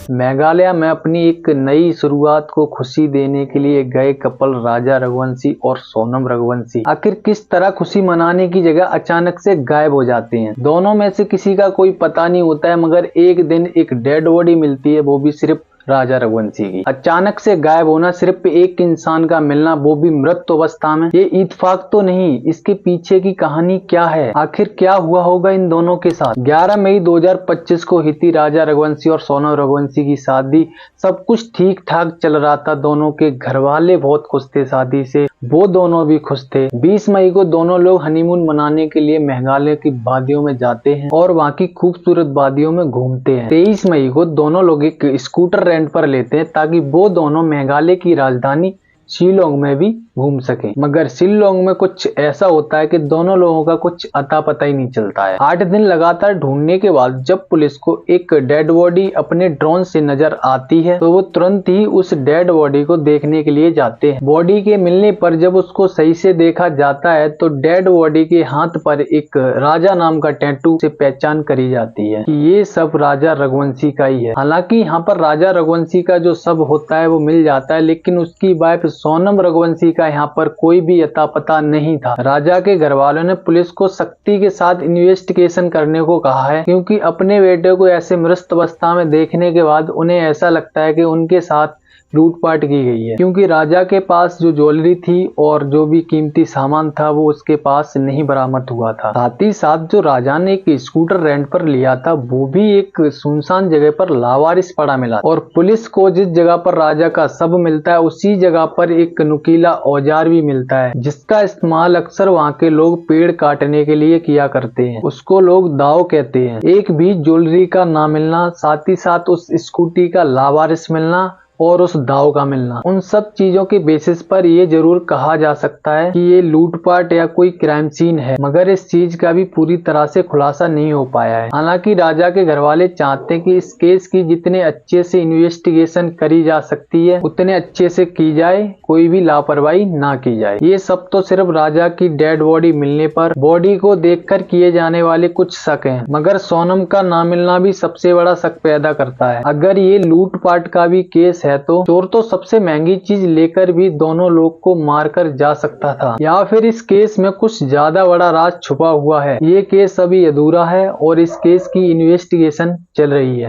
मेघालय में अपनी एक नई शुरुआत को खुशी देने के लिए गए कपल राजा रघुवंशी और सोनम रघुवंशी आखिर किस तरह खुशी मनाने की जगह अचानक से गायब हो जाते हैं। दोनों में से किसी का कोई पता नहीं होता है, मगर एक दिन एक डेड बॉडी मिलती है, वो भी सिर्फ राजा रघुवंशी की। अचानक से गायब होना, सिर्फ एक इंसान का मिलना, वो भी मृत अवस्था में, ये इत्तेफाक तो नहीं। इसके पीछे की कहानी क्या है, आखिर क्या हुआ होगा इन दोनों के साथ। 11 मई 2025 को हुई थी राजा रघुवंशी और सोनम रघुवंशी की शादी। सब कुछ ठीक ठाक चल रहा था, दोनों के घर वाले बहुत खुश थे शादी से, वो दोनों भी खुश थे। 20 मई को दोनों लोग हनीमून मनाने के लिए मेघालय की वादियों में जाते हैं और वहाँ की खूबसूरत वादियों में घूमते हैं। 23 मई को दोनों लोग एक स्कूटर रेंट पर लेते हैं ताकि वो दोनों मेघालय की राजधानी शिलोंग में भी घूम सके। मगर शिलोंग में कुछ ऐसा होता है कि दोनों लोगों का कुछ अता पता ही नहीं चलता है। 8 दिन लगातार ढूंढने के बाद जब पुलिस को एक डेड बॉडी अपने ड्रोन से नजर आती है तो वो तुरंत ही उस डेड बॉडी को देखने के लिए जाते हैं। बॉडी के मिलने पर जब उसको सही से देखा जाता है तो डेड बॉडी के हाथ पर एक राजा नाम का टैटू से पहचान करी जाती है कि ये सब राजा रघुवंशी का ही है। हालांकि यहाँ पर राजा रघुवंशी का जो सब होता है वो मिल जाता है, लेकिन उसकी वाइफ सोनम रघुवंशी का यहाँ पर कोई भी अता पता नहीं था। राजा के घर वालों ने पुलिस को सख्ती के साथ इन्वेस्टिगेशन करने को कहा है, क्योंकि अपने बेटे को ऐसे मृत अवस्था में देखने के बाद उन्हें ऐसा लगता है कि उनके साथ लूटपाट की गई है, क्योंकि राजा के पास जो ज्वेलरी थी और जो भी कीमती सामान था वो उसके पास नहीं बरामद हुआ था। साथ ही साथ जो राजा ने एक स्कूटर रेंट पर लिया था वो भी एक सुनसान जगह पर लावारिस पड़ा मिला, और पुलिस को जिस जगह पर राजा का शव मिलता है उसी जगह पर एक नुकीला औजार भी मिलता है, जिसका इस्तेमाल अक्सर वहाँ के लोग पेड़ काटने के लिए किया करते हैं। उसको लोग दाव कहते हैं। एक भी ज्वेलरी का ना मिलना, साथ ही साथ उस स्कूटी का लावारिस मिलना और उस दाव का मिलना, उन सब चीजों के बेसिस पर ये जरूर कहा जा सकता है कि ये लूटपाट या कोई क्राइम सीन है, मगर इस चीज का भी पूरी तरह से खुलासा नहीं हो पाया है। हालांकि राजा के घर वाले चाहते हैं कि इस केस की जितने अच्छे से इन्वेस्टिगेशन करी जा सकती है उतने अच्छे से की जाए, कोई भी लापरवाही ना की जाए। ये सब तो सिर्फ राजा की डेड बॉडी मिलने पर बॉडी को देखकर किए जाने वाले कुछ शक हैं, मगर सोनम का ना मिलना भी सबसे बड़ा शक पैदा करता है। अगर ये लूटपाट का भी केस है तो चोर तो सबसे महंगी चीज लेकर भी दोनों लोग को मारकर जा सकता था, या फिर इस केस में कुछ ज्यादा बड़ा राज छुपा हुआ है। ये केस अभी अधूरा है और इस केस की इन्वेस्टिगेशन चल रही है।